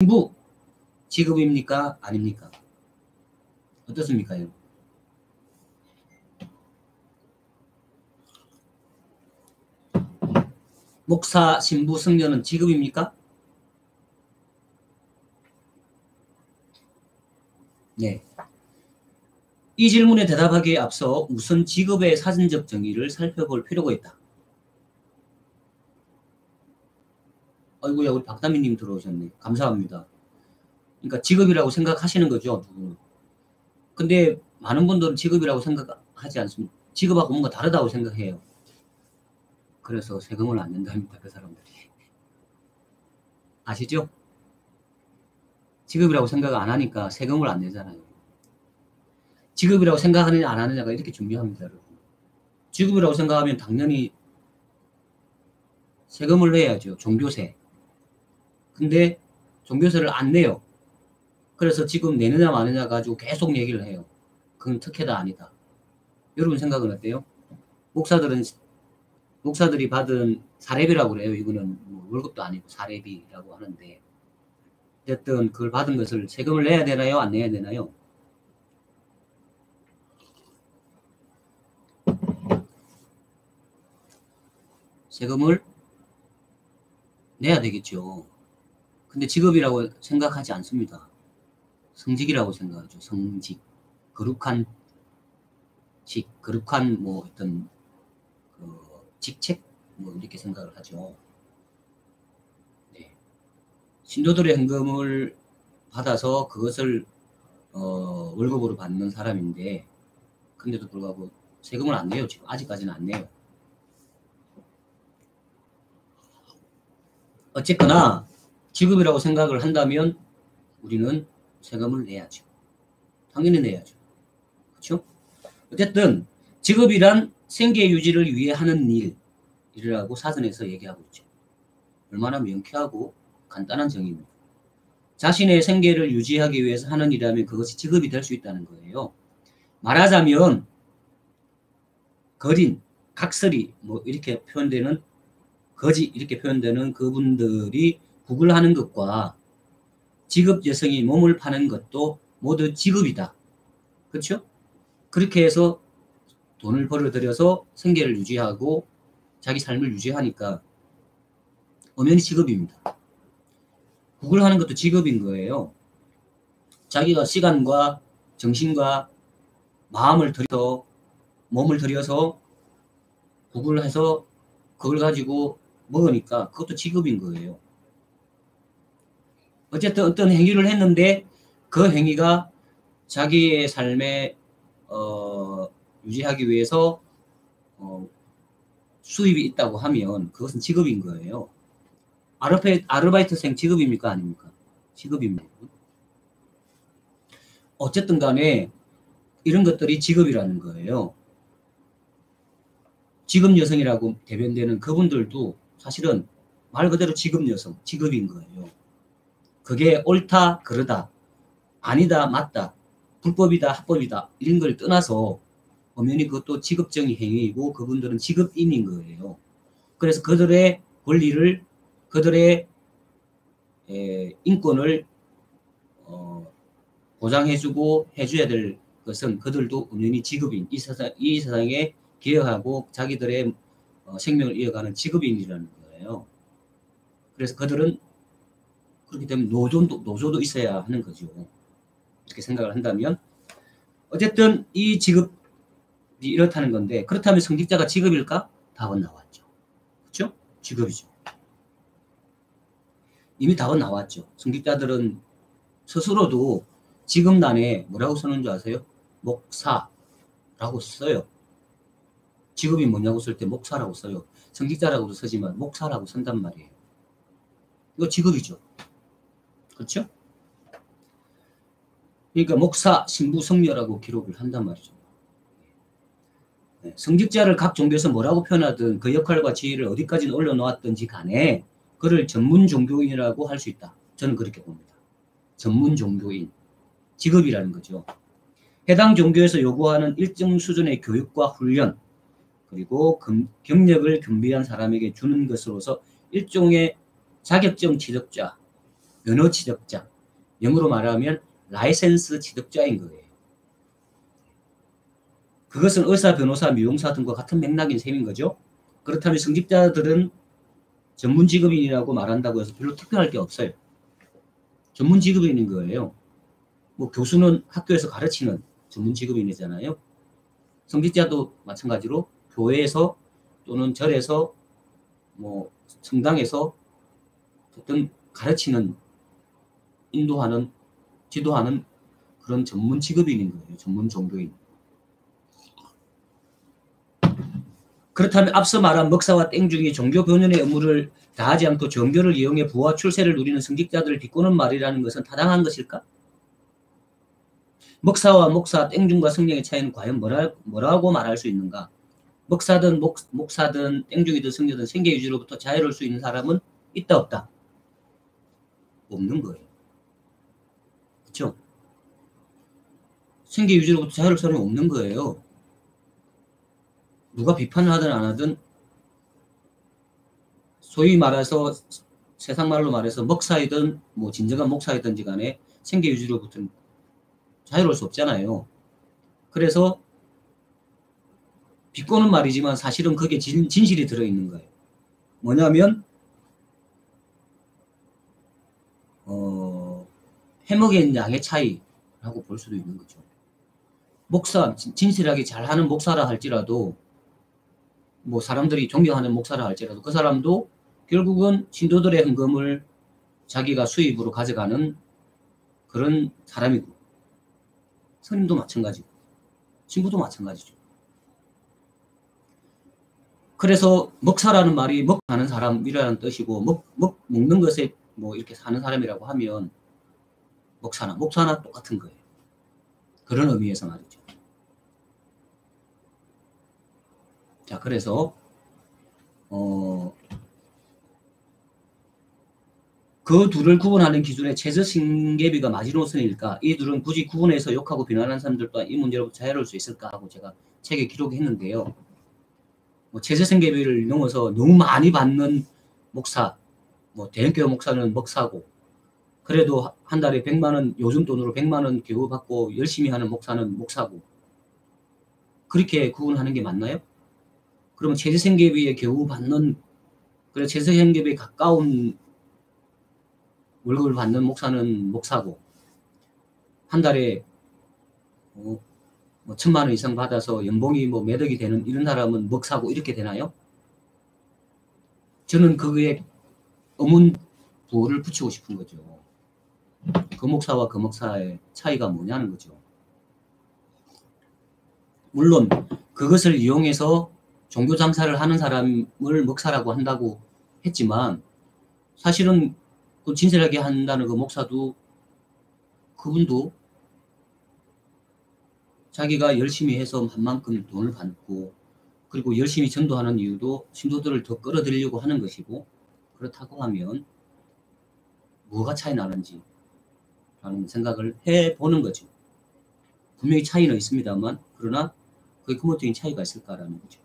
신부 직업입니까? 아닙니까? 어떻습니까? 목사, 신부, 성녀는 직업입니까? 네. 이 질문에 대답하기에 앞서 우선 직업의 사전적 정의를 살펴볼 필요가 있다. 아이고야, 우리 박다미님 들어오셨네. 감사합니다. 그러니까 직업이라고 생각하시는 거죠, 두 분은. 근데 많은 분들은 직업이라고 생각하지 않습니다. 직업하고 뭔가 다르다고 생각해요. 그래서 세금을 안 낸답니다, 그 사람들이. 아시죠? 직업이라고 생각 안 하니까 세금을 안 내잖아요. 직업이라고 생각하느냐 안 하느냐가 이렇게 중요합니다, 여러분. 직업이라고 생각하면 당연히 세금을 내야죠, 종교세. 근데 종교세를 안 내요. 그래서 지금 내느냐 마느냐 가지고 계속 얘기를 해요. 그건 특혜다 아니다. 여러분 생각은 어때요? 목사들이 받은 사례비라고 그래요. 이거는 뭐 월급도 아니고 사례비라고 하는데 어쨌든 그걸 받은 것을 세금을 내야 되나요? 안 내야 되나요? 세금을 내야 되겠죠. 근데 직업이라고 생각하지 않습니다. 성직이라고 생각하죠. 성직. 거룩한 뭐 어떤 그 직책 뭐 이렇게 생각을 하죠. 네. 신도들의 헌금을 받아서 그것을 월급으로 받는 사람인데 근데도 불구하고 세금을 안 내요. 지금 아직까지는 안 내요. 어쨌거나 직업이라고 생각을 한다면 우리는 세금을 내야죠. 당연히 내야죠. 그렇죠? 어쨌든 직업이란 생계 유지를 위해 하는 일이라고 사전에서 얘기하고 있죠. 얼마나 명쾌하고 간단한 정의입니다. 자신의 생계를 유지하기 위해서 하는 일이라면 그것이 직업이 될 수 있다는 거예요. 말하자면 거린, 각설이 뭐 이렇게 표현되는 거지 이렇게 표현되는 그분들이 구글 하는 것과 직업 여성이 몸을 파는 것도 모두 직업이다. 그렇죠? 그렇게 해서 돈을 벌어들여서 생계를 유지하고 자기 삶을 유지하니까 엄연히 직업입니다. 구글 하는 것도 직업인 거예요. 자기가 시간과 정신과 마음을 들여서 몸을 들여서 구글 해서 그걸 가지고 먹으니까 그것도 직업인 거예요. 어쨌든 어떤 행위를 했는데 그 행위가 자기의 삶에 유지하기 위해서 수입이 있다고 하면 그것은 직업인 거예요. 아르바이트생 직업입니까? 아닙니까? 직업입니다. 어쨌든 간에 이런 것들이 직업이라는 거예요. 직업 여성이라고 대변되는 그분들도 사실은 말 그대로 직업 여성, 직업인 거예요. 그게 옳다, 그러다, 아니다, 맞다, 불법이다, 합법이다 이런 걸 떠나서 엄연히 그것도 직업적인 행위이고 그분들은 직업인인 거예요. 그래서 그들의 권리를, 그들의 인권을 보장해주고 해줘야 될 것은 그들도 엄연히 직업인, 이 세상에 기여하고 자기들의 생명을 이어가는 직업인이라는 거예요. 그래서 그들은 그렇기 때문에 노조도 있어야 하는 거죠. 이렇게 생각을 한다면 어쨌든 이 직업이 이렇다는 건데 그렇다면 성직자가 직업일까? 답은 나왔죠. 그렇죠? 직업이죠. 이미 답은 나왔죠. 성직자들은 스스로도 직업란에 뭐라고 쓰는 줄 아세요? 목사라고 써요. 직업이 뭐냐고 쓸 때 목사라고 써요. 성직자라고도 쓰지만 목사라고 쓴단 말이에요. 이거 직업이죠. 그렇죠? 그러니까 목사, 신부, 성녀라고 기록을 한단 말이죠. 성직자를 각 종교에서 뭐라고 표현하든 그 역할과 지위를 어디까지 올려놓았든지 간에 그를 전문 종교인이라고 할 수 있다. 저는 그렇게 봅니다. 전문 종교인. 직업이라는 거죠. 해당 종교에서 요구하는 일정 수준의 교육과 훈련 그리고 경력을 겸비한 사람에게 주는 것으로서 일종의 자격증 취득자 변호 취득자, 영어로 말하면 라이센스 취득자인 거예요. 그것은 의사, 변호사, 미용사 등과 같은 맥락인 셈인 거죠. 그렇다면 성직자들은 전문 직업인이라고 말한다고 해서 별로 특별할 게 없어요. 전문 직업인인 거예요. 뭐 교수는 학교에서 가르치는 전문 직업인이잖아요. 성직자도 마찬가지로 교회에서 또는 절에서 뭐 성당에서 어떤 가르치는, 인도하는, 지도하는 그런 전문 직업인인 거예요. 전문 종교인. 그렇다면 앞서 말한 먹사와 땡중이 종교 변연의 의무를 다하지 않고 정교를 이용해 부와 출세를 누리는 성직자들을 비꼬는 말이라는 것은 타당한 것일까? 먹사와 목사, 땡중과 성령의 차이는 과연 뭐라고 말할 수 있는가? 먹사든 목사든 땡중이든 성녀든 생계 유지로부터 자유로울 수 있는 사람은 있다 없다? 없는 거예요. 그렇죠? 생계 유지로부터 자유로울 사람이 없는 거예요. 누가 비판을 하든 안 하든 소위 말해서 세상 말로 말해서 먹사이든 뭐 진정한 목사이든지 간에 생계 유지로부터는 자유로울 수 없잖아요. 그래서 비꼬는 말이지만 사실은 그게 진실이 들어있는 거예요. 뭐냐면 해먹의 양의 차이라고 볼 수도 있는 거죠. 목사, 진실하게 잘하는 목사라 할지라도 뭐 사람들이 존경하는 목사라 할지라도 그 사람도 결국은 신도들의 헌금을 자기가 수입으로 가져가는 그런 사람이고, 스님도 마찬가지고 신부도 마찬가지죠. 그래서 먹사라는 말이 먹하는 사람이라는 뜻이고 먹는 것에 뭐 이렇게 사는 사람이라고 하면 목사나 똑같은 거예요. 그런 의미에서 말이죠. 자, 그래서 그 둘을 구분하는 기준에 최저생계비가 마지노선일까? 이 둘은 굳이 구분해서 욕하고 비난하는 사람들 또한 이 문제로부터 자유로울 수 있을까? 하고 제가 책에 기록했는데요. 뭐 최저생계비를 넘어서 너무 많이 받는 목사, 뭐 대형교회 목사는 먹사고, 그래도 한 달에 100만 원, 요즘 돈으로 100만 원 겨우 받고 열심히 하는 목사는 목사고, 그렇게 구분하는 게 맞나요? 그러면 최저생계비에 겨우 받는, 그래 최저생계비에 가까운 월급을 받는 목사는 목사고, 한 달에 뭐 1,000만 원 이상 받아서 연봉이 뭐 몇 억이 되는 이런 사람은 먹사고, 이렇게 되나요? 저는 그거에 의문 부호를 붙이고 싶은 거죠. 그 목사와 그 목사의 차이가 뭐냐는 거죠. 물론 그것을 이용해서 종교 장사를 하는 사람을 먹사라고 한다고 했지만, 사실은 그 진실하게 한다는 그 목사도, 그분도 자기가 열심히 해서 한 만큼 돈을 받고, 그리고 열심히 전도하는 이유도 신도들을 더 끌어들이려고 하는 것이고, 그렇다고 하면 뭐가 차이 나는지 라는 생각을 해보는 거죠. 분명히 차이는 있습니다만, 그러나 그게 근본적인 차이가 있을까라는 거죠.